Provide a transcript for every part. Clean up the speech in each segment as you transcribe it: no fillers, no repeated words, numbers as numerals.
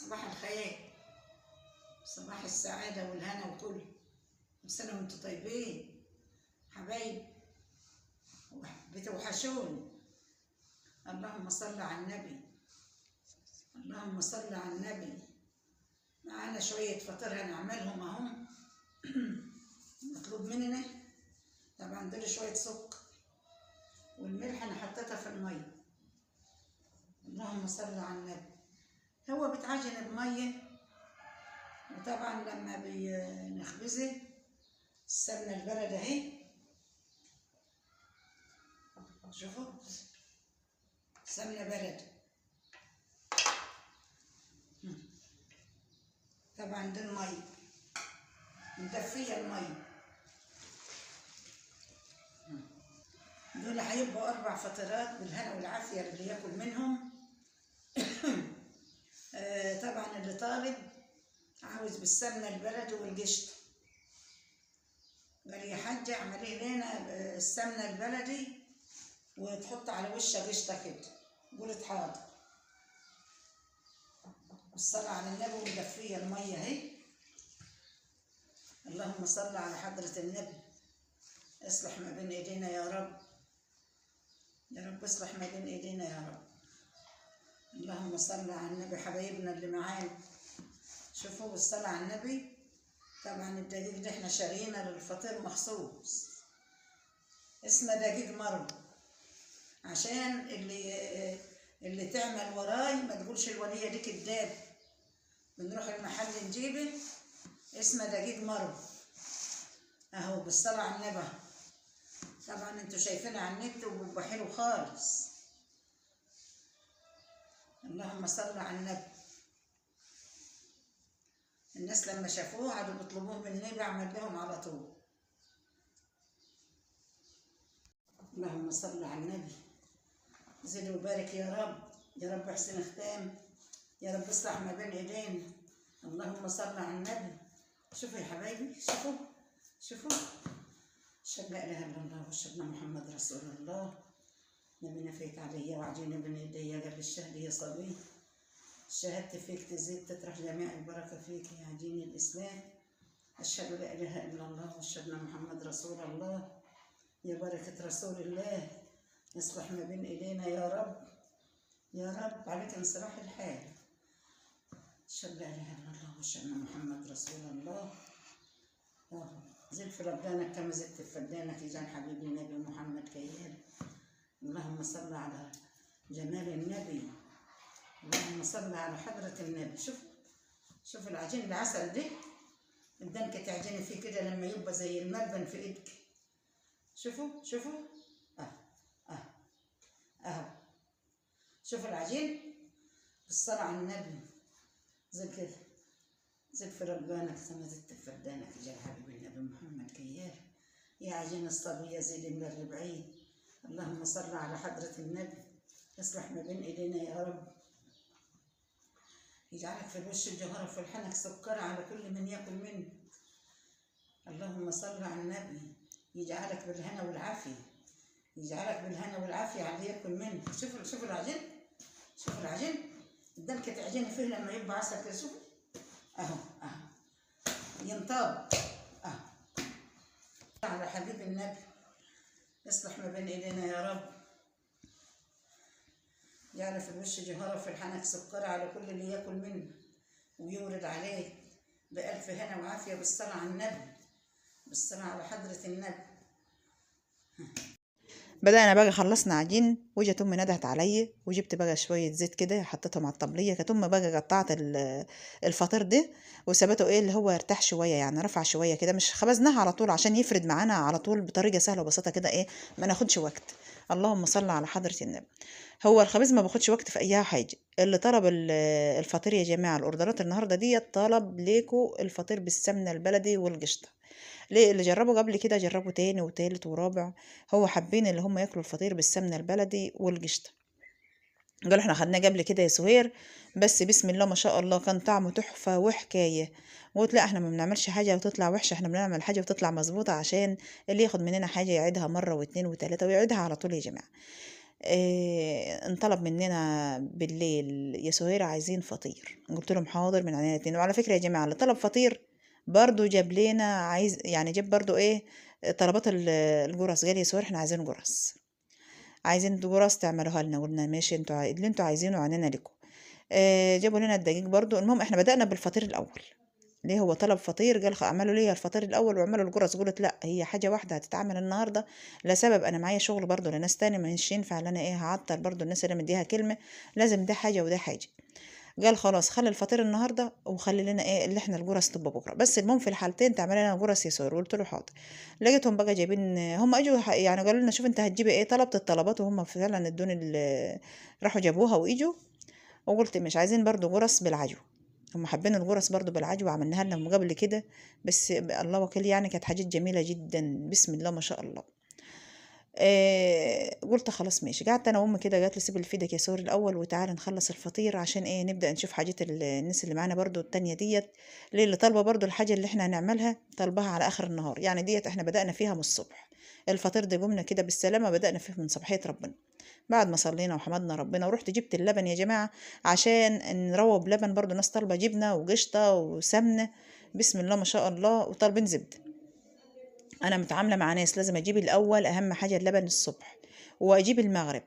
صباح الخير، صباح السعادة والهنا وكل سنة وانتم طيبين حبايب بتوحشون. اللهم صل على النبي، اللهم صل على النبي. معانا شوية فطير هنعملهم اهم. مطلوب مننا طبعا دول شوية سكر والملح انا حطيتها في المية. اللهم صل على النبي. هو بيتعجن بمية، وطبعا لما بنخبزه السمنة البلد اهي، شوفوا سمنة بلد. طبعا دي المية مدفية المية. دول هيبقوا 4 فطيرات بالهنا والعافية اللي ياكل منهم. طبعا اللي طالب عاوز بالسمنة البلد والقشطة قال يا حاج اعملي لنا السمنة البلدي وتحط على وشها قشطة كده، قلت حاضر. والصلاة على النبي ومدفية المية اهي. اللهم صل على حضرة النبي. اصلح ما بين ايدينا يا رب، يا رب اصلح ما بين ايدينا يا رب. اللهم صل على النبي. حبايبنا اللي معانا شوفوا بالصلاة على النبي. طبعا الدقيق ده احنا شارينا للفطير مخصوص، اسمه دقيق مرو، عشان اللي تعمل وراي ما تقولش الولية دي كداب. بنروح المحل نجيبه، اسمه دقيق مرو اهو بالصلاة على النبي. طبعا انتوا شايفينها على النت وبيبقى حلو خالص. اللهم صل على النبي. الناس لما شافوه قعدوا بيطلبوه مني بعمل لهم على طول. اللهم صل على النبي. زد وبارك يا رب، يا رب احسن ختام، يا رب اصلح ما بين ايدينا. اللهم صل على النبي. شوفوا يا حبايبي، شوفوا شوفوا. اشهد لا اله الا الله واشهد ان محمد رسول الله. نبينا فيك علي وعجيني بين ايديا قبل الشهد يا صبي. شهدت فيك تزيد تطرح جميع البركة فيك يا عجين الإسلام. أشهد لا إله إلا الله وأشهد أن محمد رسول الله. يا بركة رسول الله اصلح ما بين إيدينا يا رب، يا رب عليك انصلاح الحال. أشهد لا إله إلا الله وأشهد أن محمد رسول الله. زد في ربانك كما زدت في فدانك يجعل حبيبي النبي محمد كيال. اللهم صل على جمال النبي، اللهم صل على حضرة النبي. شوف العجين العسل ده الدنكة تعجني فيه كده لما يبقى زي الملبن في ايدك. شوفوا اهو. شوف العجين بالصلاة على النبي. زي كده زد في ربانك كما زدت في فدانك يا حبيبي النبي محمد كيال. يا عجين الصبية زيد من الربعين. اللهم صل على حضرة النبي. اصلح ما بين ايدينا يا رب. يجعلك في الوش الجوهرة في الحنك سكر على كل من ياكل منه. اللهم صل على النبي. يجعلك بالهنا والعافية، يجعلك بالهنا والعافية على اللي ياكل منه. شوفوا العجين، شوفوا العجين الدنكة تعجني فيه لما يبقى عسل كده. شوفوا اهو ينطاب اهو. على حبيب النبي. اصلح ما بين ايدينا يا رب. جعل في الوش جوهرة في الحنك سكر على كل اللي ياكل منه، ويورد عليه بألف هنا وعافية بالصلاة على النبي، بالصلاة على حضرة النبي. بدأنا بقى خلصنا عجين، وجت امي ندهت عليا وجبت بقى شويه زيت كده حطيتهم على الطبليه. كانت امي بقى قطعت الفطير ده وسابته اللي هو يرتاح شويه، يعني رفع شويه كده، مش خبزناها على طول عشان يفرد معانا على طول بطريقه سهله وبسيطه كده ما ناخدش وقت. اللهم صل على حضره النبي. هو الخبز ما باخدش وقت في اي حاجه. اللي طلب الفطير يا جماعه، الاوردرات النهارده دي طلب ليكوا الفطير بالسمنه البلدي والقشطه. ليه؟ اللي جربوا قبل كده جربوا تاني وتالت ورابع، هو حابين اللي هم ياكلوا الفطير بالسمنه البلدي والقشطه. قالوا احنا خدناه قبل كده يا سهير، بس بسم الله ما شاء الله كان طعمه تحفه وحكايه. قلت لا احنا ما بنعملش حاجه وتطلع وحشه، احنا بنعمل حاجه وتطلع مظبوطه، عشان اللي ياخد مننا حاجه يعيدها مره واتنين وتلاته ويعيدها على طول يا جماعه. انطلب مننا بالليل يا سهيرة عايزين فطير، قلت لهم حاضر من عينينا الاتنين. وعلى فكرة يا جماعة اللي طلب فطير برضو جاب لنا عايز يعني جاب برضو ايه طلبات الجرس، قال يا سهير احنا عايزين جرس، عايزين جرس تعملوها لنا. قلنا ماشي، انتوا اللي انتوا عايزينه عنينا لكم. جابوا لنا الدقيق برضو. المهم احنا بدأنا بالفطير الأول. ليه هو طلب فطير قال اعملوا لي الفطير الاول واعملوا الجرس. قلت لا، هي حاجه واحده هتتعمل النهارده لسبب انا معايا شغل برضو لناس تاني، مش ينفع ان انا ايه هعطل برضو الناس اللي مديها كلمه، لازم ده حاجه وده حاجه. قال خلاص خلي الفطير النهارده وخلي لنا ايه اللي احنا الجرس تبقى بكره، بس المهم في الحالتين تعمل لنا جرس يسار. قلت له حاضر. لقيتهم بقى جايبين، هم اجوا يعني قالوا لنا شوف انت هتجيبي ايه، طلبت الطلبات وهم فعلا ادوني راحوا جابوها واجوا. وقلت مش عايزين برضو جرس بالعجوة، هم حابين الجرس برضو بالعجوة، عملناها لهم قبل كده بس الله وكيل يعني كانت حاجات جميلة جدا بسم الله ما شاء الله. قلت خلاص ماشي. قعدت انا وامي كده، قالت لي سيب اللي في ايدك يا سوري الاول وتعالى نخلص الفطير عشان ايه نبدا نشوف حاجات الناس اللي معانا برضو التانية ديت، ليه اللي طالبه برضو الحاجه اللي احنا هنعملها طالباها على اخر النهار، يعني ديت احنا بدانا فيها من الصبح. الفطير ده قمنا كده بالسلامه بدانا فيه من صباحيه ربنا، بعد ما صلينا وحمدنا ربنا. ورحت جبت اللبن يا جماعه عشان نروب لبن، برضو ناس طالبه جبنه وقشطه وسمنه بسم الله ما شاء الله، وطالبين زبده. انا متعامله مع ناس لازم اجيب الاول اهم حاجه اللبن الصبح واجيب المغرب،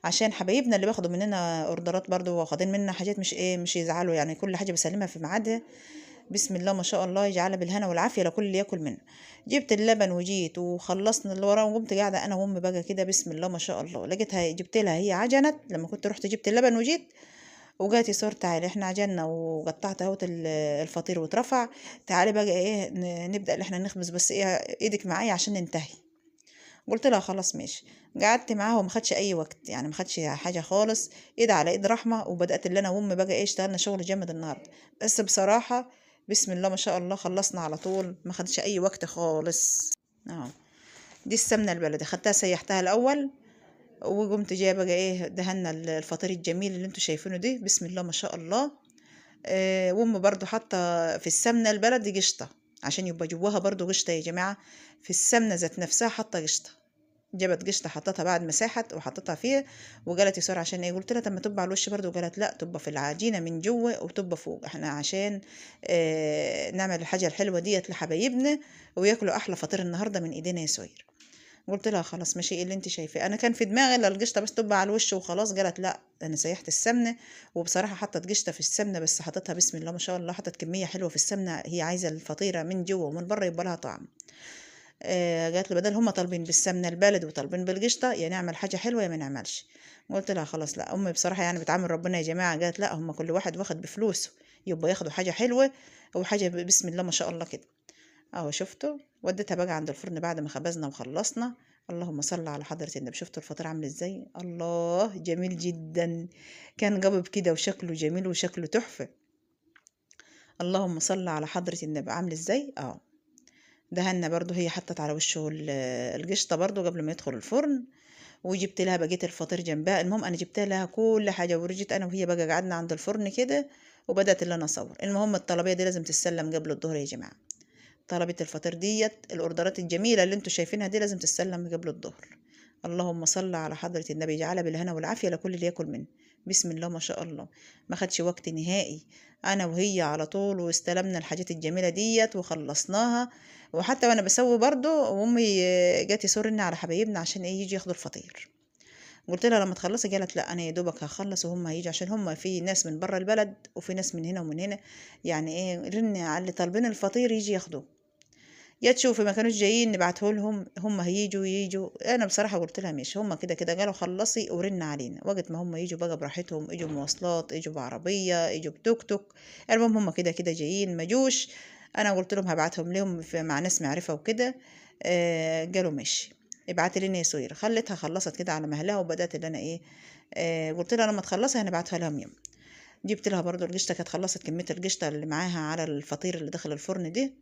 عشان حبايبنا اللي باخدوا مننا اوردرات برضو واخدين منا حاجات مش ايه مش يزعلوا، يعني كل حاجه بسلمها في ميعادها بسم الله ما شاء الله، يجعلها بالهنا والعافيه لكل اللي ياكل منه. جبت اللبن وجيت وخلصنا اللي وراه وقمت قاعده انا وامي بقى كده بسم الله ما شاء الله. لقيتها جبت لها هي عجنت لما كنت رحت جبت اللبن وجيت، وجات يسار تعالي احنا عجلنا وقطعت اهوت الفطير واترفع، تعالي بقى ايه نبدأ اللي احنا نخبز، بس ايه ايدك معايا عشان ننتهي. قلت لها خلاص ماشي. قعدت معاها وما خدش اي وقت، يعني ما خدش حاجه خالص، ايد على ايد رحمه. وبدات اللي انا وامي بقى ايه اشتغلنا شغل جامد النهارده، بس بصراحه بسم الله ما شاء الله خلصنا على طول، ما خدش اي وقت خالص. اه دي السمنه البلدي خدتها سيحتها الاول، وقمت جايه بقى ايه دهنا الفطير الجميل اللي انتوا شايفينه ده بسم الله ما شاء الله. وامي برضو حاطه في السمنه البلدي قشطه عشان يبقى جواها برضو قشطه يا جماعه، في السمنه ذات نفسها حاطه قشطه، جابت قشطه حطتها بعد ما ساحت وحطتها فيها. وقالت يسار عشان ايه، قلت لها طب ما تبقى على الوش برضو، قالت لا تبقى في العجينه من جوه وتبقى فوق، احنا عشان نعمل الحاجه الحلوه ديت لحبايبنا وياكلوا احلى فطير النهارده من ايدينا يا سوير. قلت لها خلاص ماشي ايه اللي انت شايفاه، انا كان في دماغي الا القشطه بس تبقى على الوش وخلاص. قالت لا انا سيحت السمنه، وبصراحه حطت قشطه في السمنه بس حطتها بسم الله ما شاء الله، حطت كميه حلوه في السمنه، هي عايزه الفطيره من جوه ومن بره يبقى لها طعم. قالت لي بدل هما طالبين بالسمنه البلد وطالبين بالقشطه يا نعمل حاجه حلوه يا ما نعملش. قلت لها خلاص لا، امي بصراحه يعني بتعامل ربنا يا جماعه، قالت لا هما كل واحد واخد بفلوسه يبقى ياخدوا حاجه حلوه وحاجه بسم الله ما شاء الله كده. اهو شفتوا وديتها بقى عند الفرن بعد ما خبزنا وخلصنا. اللهم صل على حضرة النبي. شفتوا الفطير عامل ازاي، الله جميل جدا، كان قبب كده وشكله جميل وشكله تحفة. اللهم صل على حضرة النبي عامل ازاي. دهنا برضو هي حطت على وشه القشطة برضو قبل ما يدخل الفرن، وجبت لها بقيت الفطير جنبها. المهم انا جبت لها كل حاجة ورجيت انا وهي بقى قعدنا عند الفرن كده وبدأت اللي انا اصور. المهم الطلبية دي لازم تتسلم قبل الظهر يا جماعة، طلبت الفطير ديت الاوردرات الجميله اللي انتوا شايفينها دي لازم تتسلم قبل الظهر. اللهم صل على حضره النبي جعلها بالهنا والعافيه لكل اللي ياكل منه بسم الله ما شاء الله. ما خدش وقت نهائي، انا وهي على طول واستلمنا الحاجات الجميله ديت وخلصناها. وحتى وانا بسوي برضو وامي جات يسرني على حبايبنا عشان ايه يجي ياخدوا الفطير. قلت لها لما تخلصي، قالت لا انا يا دوبك هخلص وهم هيجي، عشان هم في ناس من بره البلد وفي ناس من هنا ومن هنا، يعني ايه رن على اللي طالبين الفطير يجي ياخدوه. يا تشوفي ما كانوش جايين نبعته لهم، هم هيجوا. انا بصراحه قلت لها ماشي، هم كده كده قالوا خلصي ورن علينا وقت ما هم يجوا بقى براحتهم، اجوا مواصلات اجوا بعربيه اجوا بتوك توك، المهم هم كده كده جايين ما جوش. انا قلت لهم هبعتهم لهم مع ناس معرفه وكده. قالوا ماشي ابعتي لنا يا سوير. خلتها خلصت كده على مهلها وبدات اللي انا ايه قلت لها لما تخلصي هنبعتها لهم يوم. جبت لها برضو القشطه، كانت خلصت كميه القشطه اللي معاها على الفطير اللي داخل الفرن دي.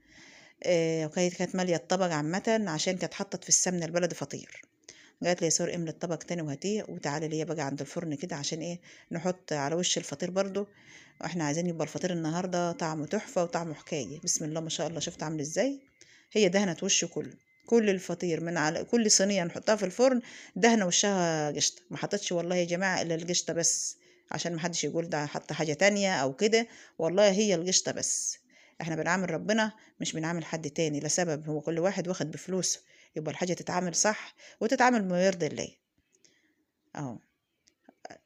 وكانت مالية الطبق عامة عشان كانت حطت في السمنة البلدي فطير. قالت لي يا سور املي الطبق تاني وهاتيه وتعالي ليا بقى عند الفرن كده عشان ايه نحط على وش الفطير برضو، واحنا عايزين يبقى الفطير النهارده طعمه تحفة وطعمه حكاية بسم الله ما شاء الله. شفت عامل ازاي، هي دهنت وشه كله كل الفطير من على كل صينيه نحطها في الفرن دهنه وشها قشطه، ما حطيتش والله يا جماعه الا القشطه بس، عشان ما حدش يقول ده حط حاجه تانية او كده، والله هي القشطه بس. احنا بنعامل ربنا مش بنعامل حد تاني لسبب، هو كل واحد واخد بفلوسه، يبقى الحاجه تتعامل صح وتتعامل بما يرضي الله. اهو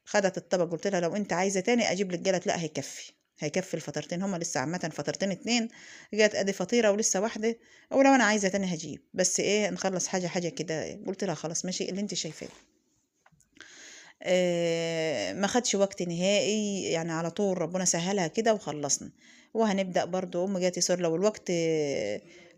خدت الطبق، قلت لها لو انت عايزه تاني اجيب لك، قالت لا هيكفي، هيكفي الفطرتين، هما لسه عامه فطرتين اتنين، جات ادي فطيره ولسه واحده، ولو انا عايزه تاني هجيب، بس ايه نخلص حاجه حاجه كده. قلت لها خلاص ماشي اللي انت شايفاه. ما خدش وقت نهائي يعني، على طول ربنا سهلها كده وخلصنا. وهنبدأ برضو أم جاتي صار لو الوقت،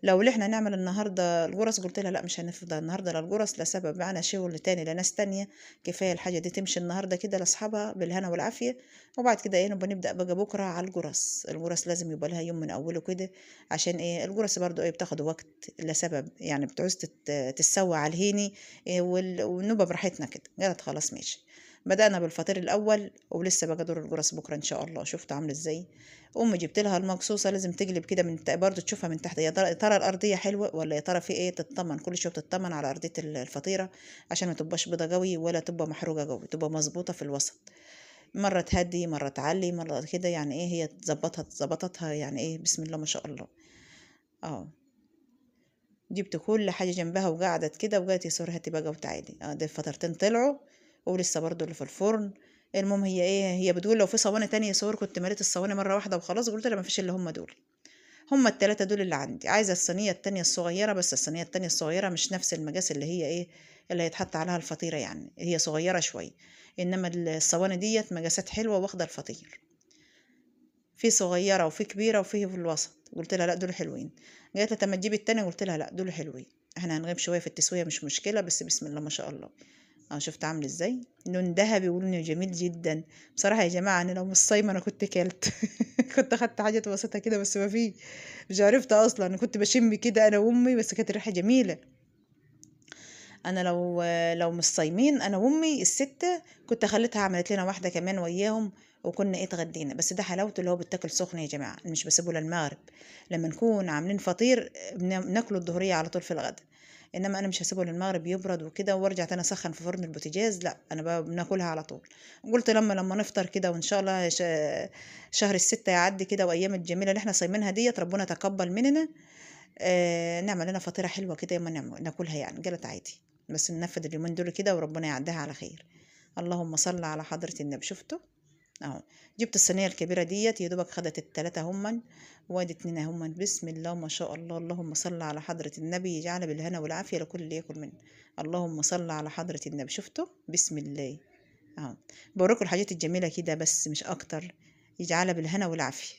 لو اللي احنا نعمل النهاردة الجرس، قلت لها لا مش هنفضل النهاردة للجرس لسبب معنا شغل تاني لناس تانية، كفاية الحاجة دي تمشي النهاردة كده لأصحابها بالهنا والعافية، وبعد كده ايه نبقى نبدأ بقى بكرة على الجرس. الجرس لازم يبقى لها يوم من أوله كده، عشان ايه الجرس برضو ايه بتاخد وقت لسبب يعني، بتعوز تتسوى على الهيني إيه ونبقى براحتنا كده. قالت خلاص ماشي. بدأنا بالفطير الأول، ولسه بقى دور الجرس بكرة إن شاء الله. شفت عاملة إزاي؟ أمي جبت لها المقصوصة، لازم تقلب كده من برضه تشوفها من تحت، يا ترى الأرضية حلوة ولا يا ترى في إيه، تطمن كل شوية بتطمن على أرضية الفطيرة عشان ما تبقاش بيضة قوي ولا تبقى محروقة قوي، تبقى مظبوطة في الوسط، مرة تهدي مرة تعلي مرة كده يعني إيه، هي ظبطتها يعني إيه، بسم الله ما شاء الله. اه جبت كل حاجة جنبها وقعدت كده، وقالت يا سورة هاتي بقى وتعالي. اه ده الفطرتين طلعوا، ولسه برضو اللي في الفرن. المهم هي ايه، هي بتقول لو في صواني تانية يا سور كنت مليت الصواني مرة واحدة وخلاص، قلت لها ما فيش الا هم دول، هم التلاتة دول اللي عندي، عايزة الصينية التانية الصغيرة، بس الصينية التانية الصغيرة مش نفس المقاس اللي هي ايه اللي هيتحط عليها الفطيرة، يعني هي صغيرة شوية، انما الصواني ديت مقاسات حلوة واخدة الفطير، في صغيرة وفي كبيرة وفي الوسط. قلت لها لا دول حلوين. قالت لي طب ما تجيبي التاني، قلت لها لا دول حلوين، احنا هنغيب شوية في التسوية مش مشكلة، بس بسم الله ما شاء الله. اه شفت عامل ازاي، لون ذهبي ولونه جميل جدا. بصراحة يا جماعة انا لو مش صايمة انا كنت كلت كنت اخدت حاجة بسيطة كده، بس ما في مش عرفت اصلا، انا كنت بشم كده انا وامي، بس كانت الريحة جميلة. انا لو مش صايمين انا وامي الستة كنت خليتها عملت لنا واحدة كمان وياهم، وكنا ايه اتغدينا. بس ده حلاوته اللي هو بيتاكل سخن يا جماعة، مش بسيبه للمغرب، لما نكون عاملين فطير بناكله الظهرية على طول في الغدا، انما انا مش هسيبه للمغرب يبرد وكده وارجع تاني اسخن في فرن البوتاجاز، لا انا بناكلها على طول. قلت لما نفطر كده وان شاء الله شهر الستة يعدي كده وايام الجميلة اللي احنا صايمينها ديت ربنا تقبل مننا، نعمل لنا فطيرة حلوة كده يوم ما ناكلها يعني. قالت عادي، بس ننفذ اليومين دول كده وربنا يعديها على خير. اللهم صل على حضرة النبي. شفتوا اهو، جبت الصينية الكبيرة ديت يا دوبك خدت التلاتة همن، وادي اتنين همن، بسم الله ما شاء الله. اللهم صل على حضرة النبي، يجعل بالهنا والعافية لكل اللي ياكل منه. اللهم صل على حضرة النبي. شفتوا بسم الله اهو، بوريكم الحاجات الجميلة كده بس مش اكتر، يجعلها بالهنا والعافية.